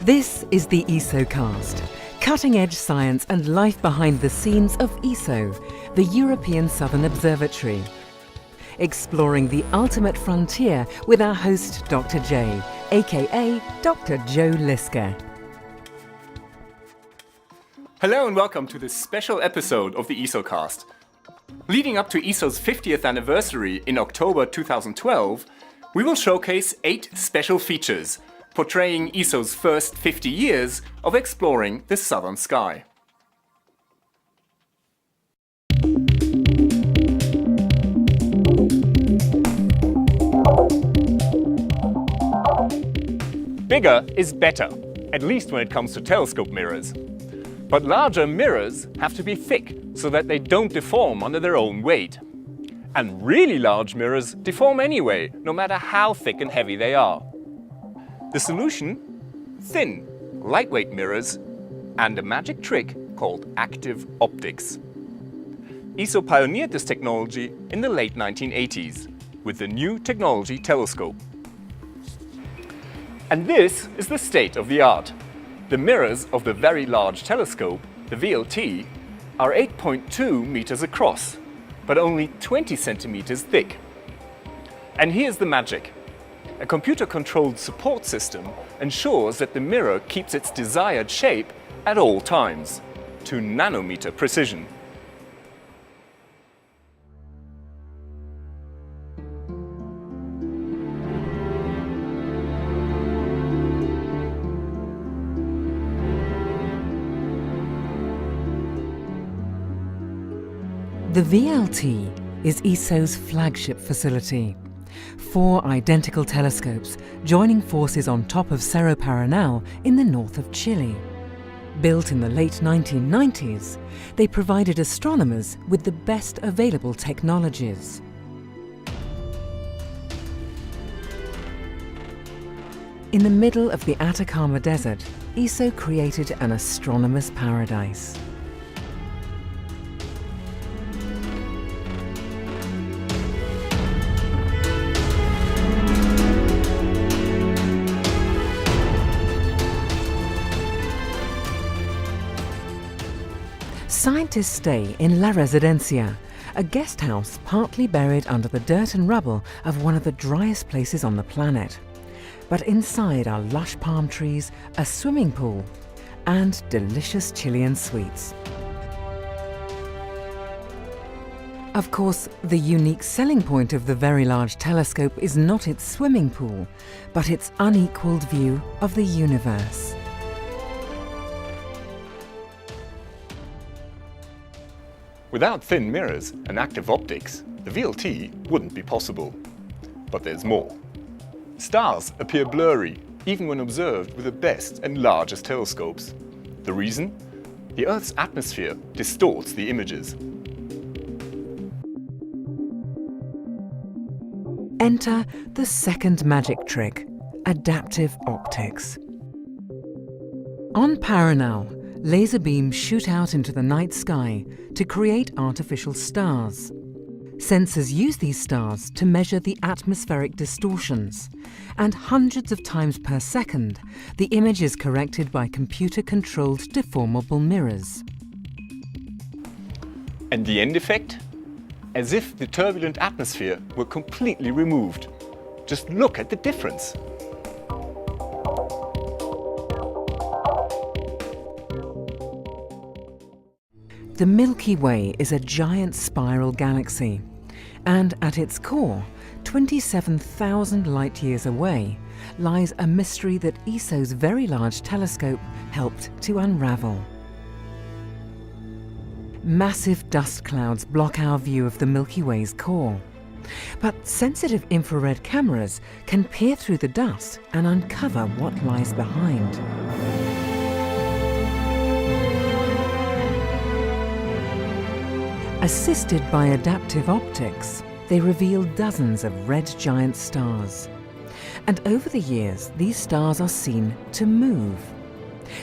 This is the ESOcast, cutting-edge science and life behind the scenes of ESO, the European Southern Observatory. Exploring the ultimate frontier with our host Dr. J, aka Dr. Joe Liske. Hello and welcome to this special episode of the ESOcast. Leading up to ESO's 50th anniversary in October 2012, we will showcase 8 special features portraying ESO's first 50 years of exploring the southern sky. Bigger is better, at least when it comes to telescope mirrors. But larger mirrors have to be thick so that they don't deform under their own weight. And really large mirrors deform anyway, no matter how thick and heavy they are. The solution? Thin, lightweight mirrors and a magic trick called active optics. ESO pioneered this technology in the late 1980s with the New Technology Telescope. And this is the state of the art. The mirrors of the Very Large Telescope, the VLT, are 8.2 meters across, but only 20 centimeters thick. And here's the magic. A computer-controlled support system ensures that the mirror keeps its desired shape at all times, to nanometer precision. The VLT is ESO's flagship facility. 4 identical telescopes joining forces on top of Cerro Paranal in the north of Chile. Built in the late 1990s, they provided astronomers with the best available technologies. In the middle of the Atacama Desert, ESO created an astronomer's paradise. Scientists stay in La Residencia, a guest house partly buried under the dirt and rubble of one of the driest places on the planet. But inside are lush palm trees, a swimming pool, and delicious Chilean sweets. Of course, the unique selling point of the Very Large Telescope is not its swimming pool, but its unequaled view of the universe. Without thin mirrors and active optics, the VLT wouldn't be possible. But there's more. Stars appear blurry, even when observed with the best and largest telescopes. The reason? The Earth's atmosphere distorts the images. Enter the second magic trick, adaptive optics. On Paranal, laser beams shoot out into the night sky to create artificial stars. Sensors use these stars to measure the atmospheric distortions, and hundreds of times per second, the image is corrected by computer-controlled deformable mirrors. And the end effect? As if the turbulent atmosphere were completely removed. Just look at the difference. The Milky Way is a giant spiral galaxy, and at its core, 27,000 light-years away, lies a mystery that ESO's Very Large Telescope helped to unravel. Massive dust clouds block our view of the Milky Way's core, but sensitive infrared cameras can peer through the dust and uncover what lies behind. Assisted by adaptive optics, they reveal dozens of red giant stars. And over the years, these stars are seen to move.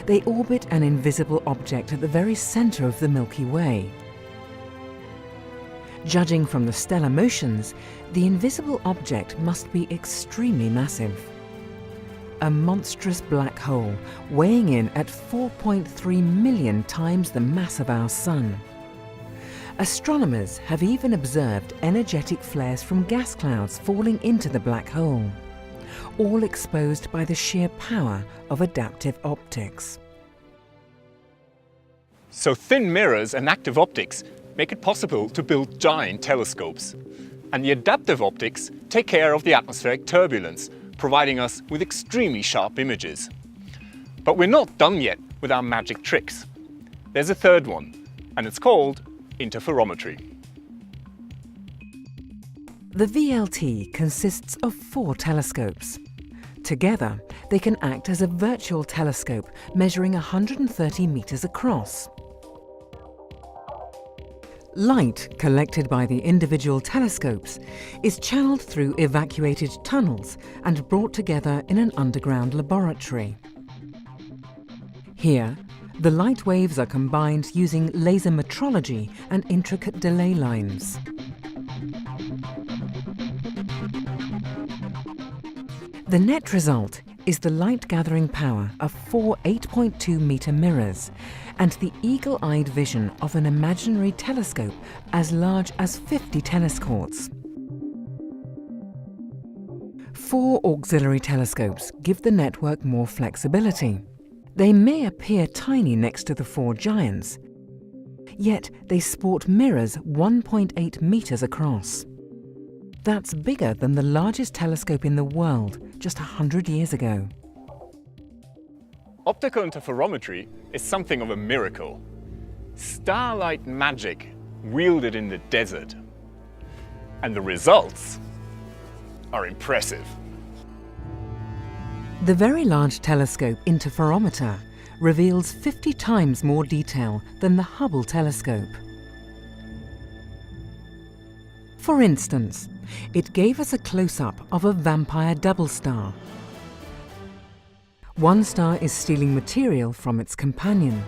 They orbit an invisible object at the very center of the Milky Way. Judging from the stellar motions, the invisible object must be extremely massive. a monstrous black hole weighing in at 4.3 million times the mass of our Sun. Astronomers have even observed energetic flares from gas clouds falling into the black hole, all exposed by the sheer power of adaptive optics. So thin mirrors and active optics make it possible to build giant telescopes. And the adaptive optics take care of the atmospheric turbulence, providing us with extremely sharp images. But we're not done yet with our magic tricks. There's a third one, and it's called interferometry. The VLT consists of 4 telescopes. Together, they can act as a virtual telescope measuring 130 meters across. Light collected by the individual telescopes is channeled through evacuated tunnels and brought together in an underground laboratory. Here, the light waves are combined using laser metrology and intricate delay lines. The net result is the light-gathering power of 4 8.2-meter mirrors and the eagle-eyed vision of an imaginary telescope as large as 50 tennis courts. 4 auxiliary telescopes give the network more flexibility. They may appear tiny next to the 4 giants, yet they sport mirrors 1.8 meters across. That's bigger than the largest telescope in the world just 100 years ago. Optical interferometry is something of a miracle. Starlight magic wielded in the desert. And the results are impressive. The Very Large Telescope Interferometer reveals 50 times more detail than the Hubble telescope. For instance, it gave us a close-up of a vampire double star. One star is stealing material from its companion.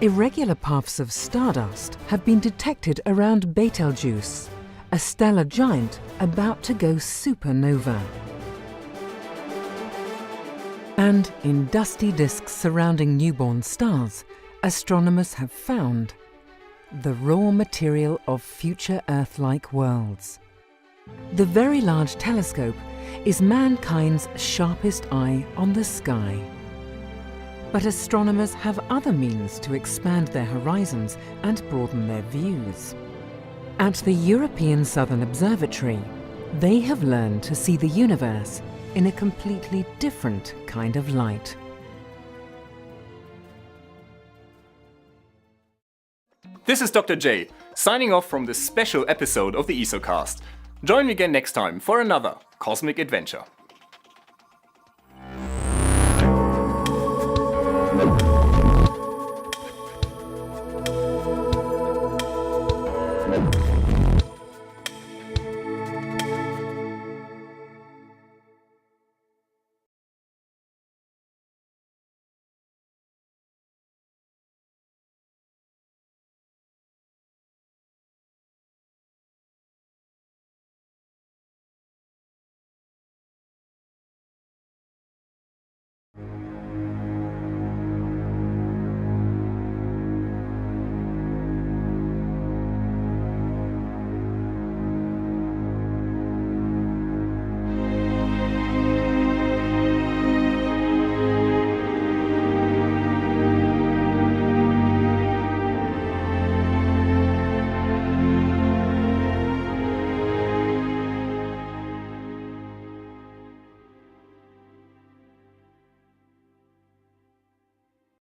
Irregular puffs of stardust have been detected around Betelgeuse, a stellar giant about to go supernova. And in dusty disks surrounding newborn stars, astronomers have found the raw material of future Earth-like worlds. The Very Large Telescope is mankind's sharpest eye on the sky. But astronomers have other means to expand their horizons and broaden their views. At the European Southern Observatory, they have learned to see the universe in a completely different kind of light. This is Dr. J, signing off from this special episode of the ESOcast. Join me again next time for another cosmic adventure.